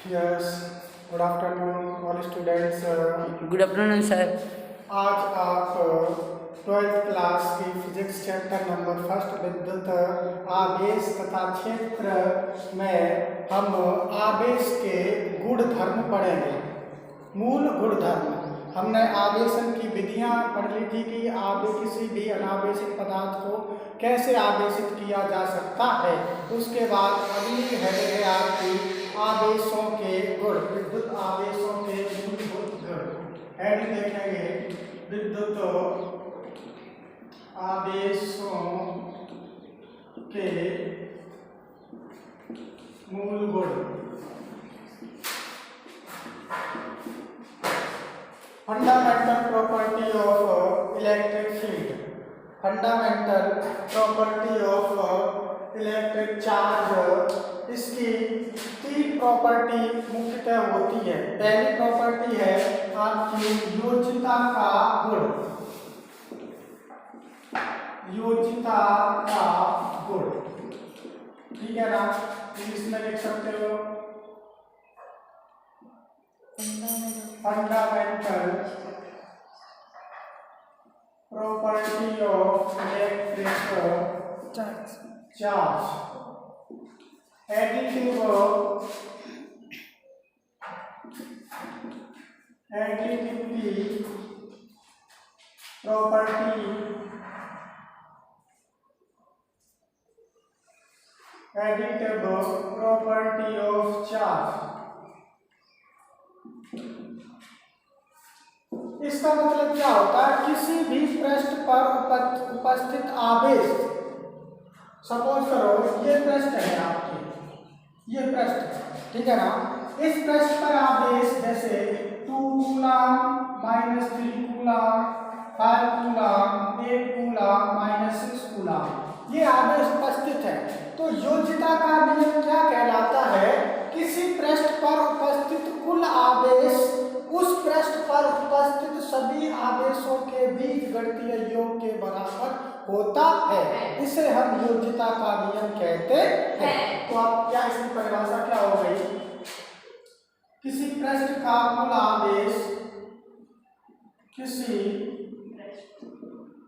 Yes, good afternoon all students. Good afternoon sir. आज आप 12th class की physics chapter number first विद्युत आवेश तथा क्षेत्र में हम आवेश के गुण धर्म पढ़ेंगे। मूल गुण धर्म हमने आवेशन की विधियां पढ़ ली थी कि किसी भी अनावेशित पदार्थ को कैसे आवेशित किया जा सकता है। उसके बाद अगली हेडिंग है आपकी आवेशों के गुण, विद्युत आवेशों के मूलभूत गुण। हेडिंग देखेंगे विद्युत आवेशों के मूल गुण। Fundamental property of electric field, fundamental property of electric charge. इसकी तीन प्रॉपर्टी मुख्यतः होती है। पहली प्रॉपर्टी है आपकी योज्यता का गुण, योज्यता का गुण, ठीक है ना। इंग्लिश में लिख सकते हो fundamental property of electric charge. Additive additivity property, additive property of charge. इसका मतलब क्या होता है? किसी भी पृष्ठ पर उपस्थित आवेश, सपोज करो ये पृष्ठ है आपके, ये पृष्ठ, ठीक है ना। इस पृष्ठ पर आवेश जैसे 2 coulomb -3 coulomb, 5 coulomb, 8 coulomb, -6 coulomb, ये आवेश उपस्थित है। तो योज्यता का नियम क्या कहलाता है? किसी पृष्ठ पर उपस्थित कुल आवेश उस पृष्ठ पर उपस्थित सभी आवेशों के बीच गणितीय योग के बराबर होता है। इसे हम योज्यता का नियम कहते हैं। तो आप क्या, इसकी परिभाषा क्या हो गई? किसी पृष्ठ का कुल आवेश, किसी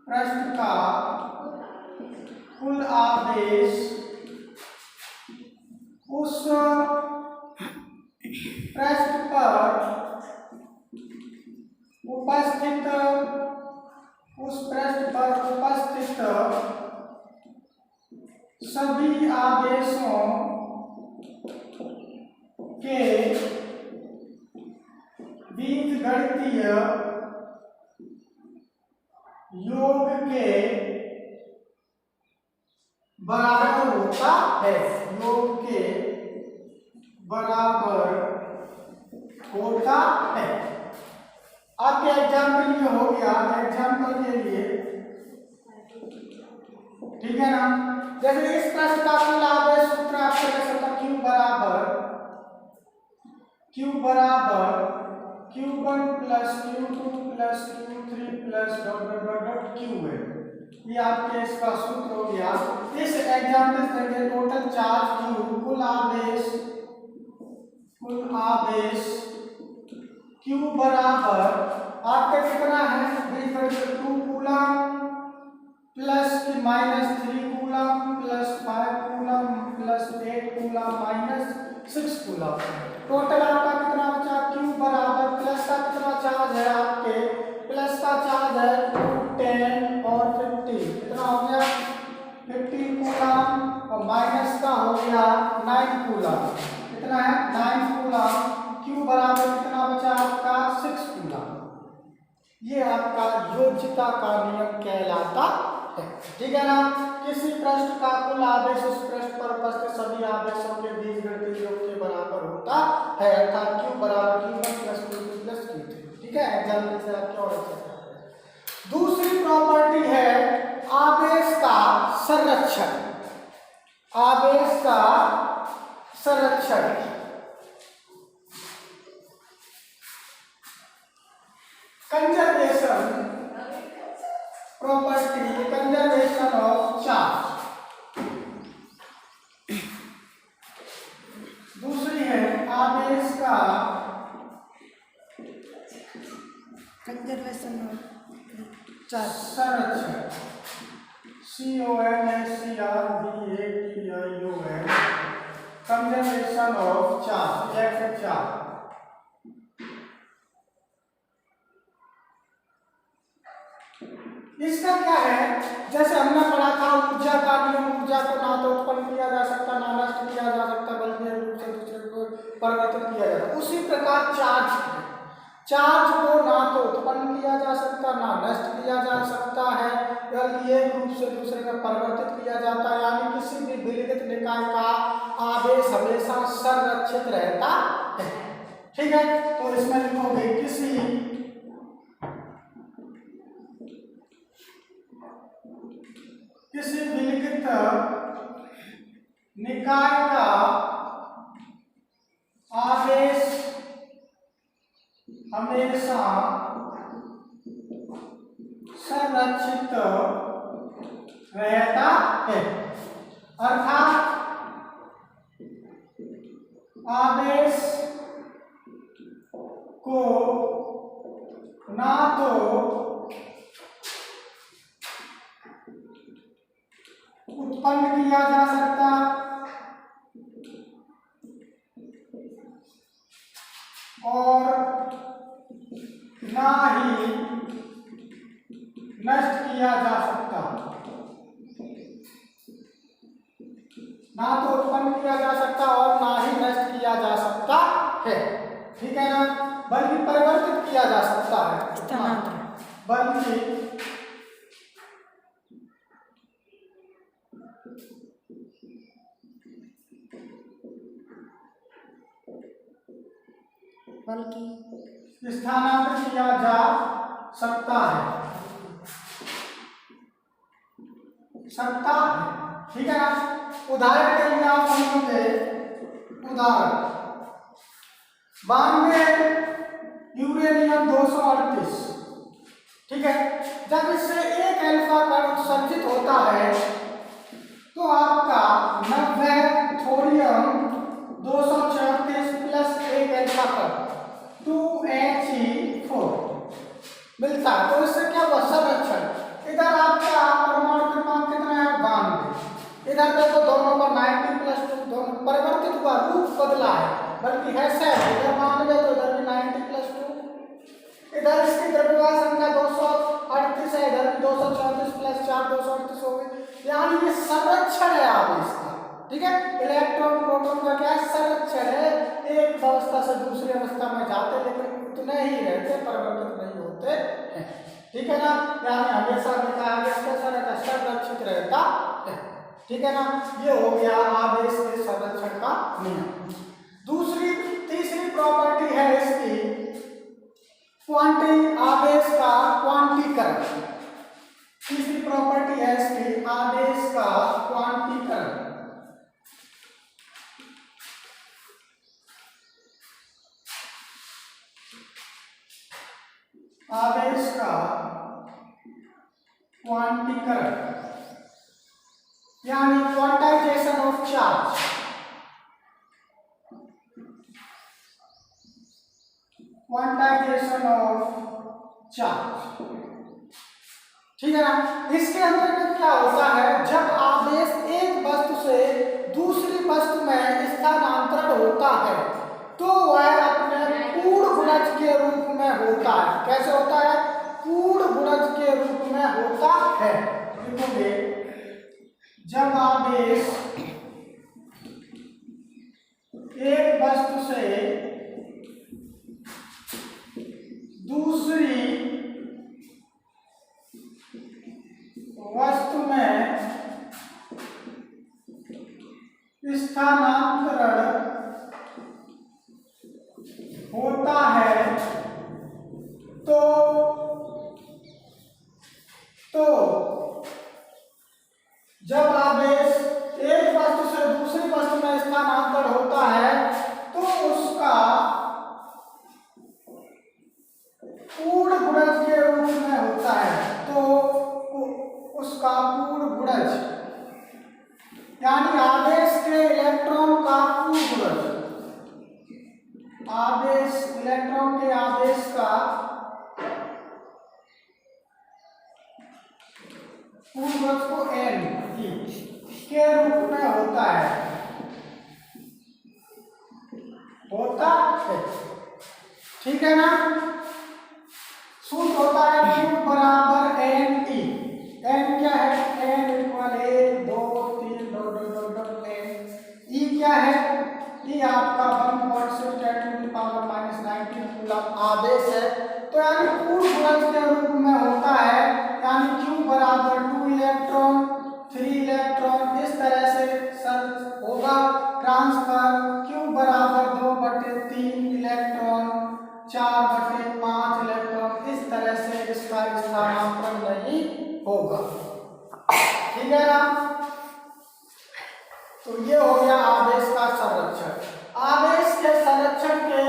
पृष्ठ का कुल आवेश उस पृष्ठ पर उपस्थित, उस पृष्ठ पर उपस्थित सभी आवेशों के बीजगणितीय योग के बराबर होता है, योग के बराबर होता है। आपके एग्जाम्पल ये हो गया, एग्जाम्पल के लिए, ठीक है ना। जैसे इस पृष्ठ का कुल आवेश सूत्र आपको दे सकता Q1 + Q2 + Q3 + ... Q है। ये आपके इसका सूत्र हो गया। इस एग्जाम्पल से टोटल चार्ज Q, कुल आवेश Q बराबर आपका कितना है? 2 coulomb plus -3 coulomb plus 5 coulomb plus 8 coulomb -6 coulomb. Total आपका कितना बचा? Q बराबर प्लस का कितना चार्ज है आपके? प्लस का चार्ज है 2, 10 और 50। कितना हो गया? 50 कूलम, और माइनस का हो गया 9 कूलम। कितना है? 9 कूलम। Q बराबर कितना बचा आपका? 6 कूलम। ये आपका योज्यता का नियम कहलाता है, ठीक है ना। किसी पृष्ठ का कुल आवेश उस पृष्ठ पर उपस्थित सभी आवेशों के बीजगणितीय योग के बराबर होता है, अर्थात Q बराबर Q1 + Q2 + Q3, ठीक है। एग्जाम्पल से आप क्या और दूसरी प्रॉपर्टी है आवेश का संरक्षण, आवेश का संरक्षण। Conservation property, conservation of charge. दूसरी है आवेश का कंजर्वेशन और चार्ज संरक्षण CONSCRVATION conservation of charge electric charge. इसका क्या है, जैसे हमने पढ़ा था ऊर्जा का नियम, ऊर्जा को ना तो उत्पन्न किया जा सकता ना नष्ट किया जा सकता बल्कि एक रूप से दूसरे को परिवर्तित किया जाता। उसी प्रकार चार्ज है, चार्ज को ना तो उत्पन्न किया जा सकता ना नष्ट किया जा सकता है बल्कि एक रूप से दूसरे में परिवर्तित किया जाता है। यानी किसी भी विलगित निकाय का आवेश हमेशा संरक्षित रहता है। ठीक है, तो इसमें लिखोगे किसी विलगित निकाय का आवेश हमेशा संरक्षित रहता है, अर्थात आवेश को ना तो उत्पन्न किया जा सकता और ना ही नष्ट किया जा सकता। ना तो उत्पन्न किया जा सकता और ना ही नष्ट किया जा सकता है, ठीक है ना, बल्कि परिवर्तित किया जा सकता है, बल्कि स्थानांतरित किया जा सकता है, ठीक है ना। उदाहरण के लिए आप समझोगे, उदाहरण 92 यूरेनियम 238, ठीक है, जब इससे एक अल्फा कण उत्सर्जित होता है तो आपका 90 थोरियम 234 प्लस एक अल्फा कण 2He4 मिलता है। तो इससे क्या हुआ, संरक्षण। इधर आपका परमाणु क्रमांक कितना है, 92, इधर देखो दोनों का 90+2 दोनों परिवर्तित हुआ, रूप बदला है, बल्कि है 7, इधर 92 तो इधर भी 90+2, इधर इसकी द्रव्यमान संख्या 238 है, इधर भी 234 + 4 238 हो गई। यानी ये संरक्षण है आवेश का, ठीक है। इलेक्ट्रॉन प्रोटॉन का क्या संरक्षण है, एक अवस्था से दूसरी अवस्था में जाते लेकिन उतने ही रहते, परिवर्तित नहीं होते हैं, ठीक है ना। यानी हमेशा आवेश का संरक्षित रहता है, ठीक है ना। ये हो गया आवेश के संरक्षण का नियम। तीसरी प्रॉपर्टी है इसकी आवेश का क्वांटीकरण। तीसरी प्रॉपर्टी है इसकी आवेश का क्वांटीकरण। आवेश का क्वांटीकरण यानी quantization of charge. Quantization of charge, ठीक है ना। इसके अंतर्गत क्या होता है, जब आवेश एक वस्तु से दूसरी वस्तु में स्थानांतरण होता है तो वह अपने पूर्ण गुणज के रूप में होता है। कैसे होता है, पूर्ण गुणज के रूप में होता है। देखोगे, जब आवेश एक वस्तु से दूसरी वस्तु में स्थानांतरण होता है तो जब आवेश एक वस्तु से दूसरी वस्तु में स्थानांतरण होता है तो उसका पूर्ण गुणज के रूप में होता है। तो उसका पूर्ण गुणज यानी आवेश के इलेक्ट्रॉन का पूर्ण गुणज आवेश, इलेक्ट्रॉन के आवेश का पूर्वज को n के रूप में होता है, ठीक है ना। सूत्र होता है Q बराबर n E। n क्या है? n equal 1 2 3 n। E क्या है? E आपका 1.6 × 10⁻⁻⁹ कूलम आवेश है। तो यानी पूर्ण गुणज के रूप में होता है, यानी Q बराबर 2 इलेक्ट्रॉन 3 इलेक्ट्रॉन, इस तरह से सर होगा ट्रांसफर। Q बराबर 2/3 इलेक्ट्रॉन 4/5 इलेक्ट्रॉन, इस तरह से इसका स्थानांतरण नहीं होगा, ठीक है ना। तो ये हो गया आवेश का संरक्षण। आवेश के संरक्षण के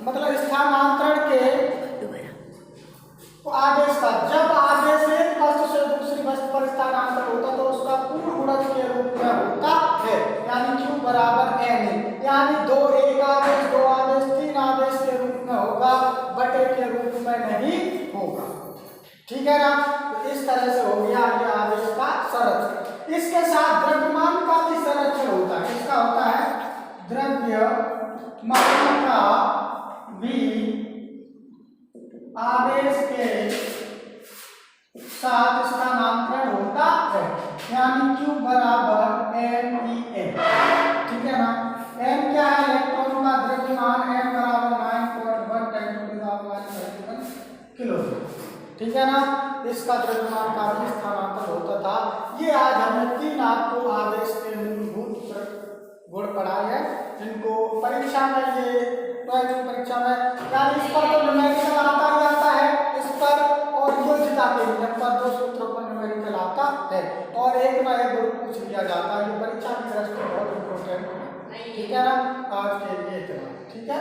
मतलब स्थानांतरण के आवेश का, जब आवेश एक वस्तु से दूसरी वस्तु पर स्थानांतरण होता तो उसका पूर्ण गुणज के रूप में होता है, यानी Q बराबर n, यानी एक आवेश 2 आवेश 3 आवेश के रूप में होगा, बटे के रूप में नहीं होगा, ठीक है ना। तो इस तरह से हो गया ये आवेश का संरक्षण। इसके साथ द्रव्यमान का भी संरक्षण होता है। इसका होता है द्रव्यमान का भी आवेश के साथ स्थानांतरण होता है, यानी Q बराबर n, ठीक है ना। n क्या है? इलेक्ट्रॉन का द्रव्यमान, n बराबर 9.1 × 10⁻⁻⁷ किलो, ठीक है ना। इसका द्रव्यमान का भी स्थानांतरण होता था। ये आज हमने 3 आपको आवेश के मूलभूत गुण पढ़ाए हैं, जिनको परीक्षा में ये परीक्षा में यानी इस पर तो न्यूमेरिकल आता ही आता है, इस पर और योज्यता के नियम पर 2 सूत्रों पर न्यूमेरिकल आता है, और एक ना एक गुण पूछ लिया जाता है। ये परीक्षा की दृष्टि से बहुत इंपॉर्टेंट है, ठीक है ना। आज के लिए इतना, ठीक है।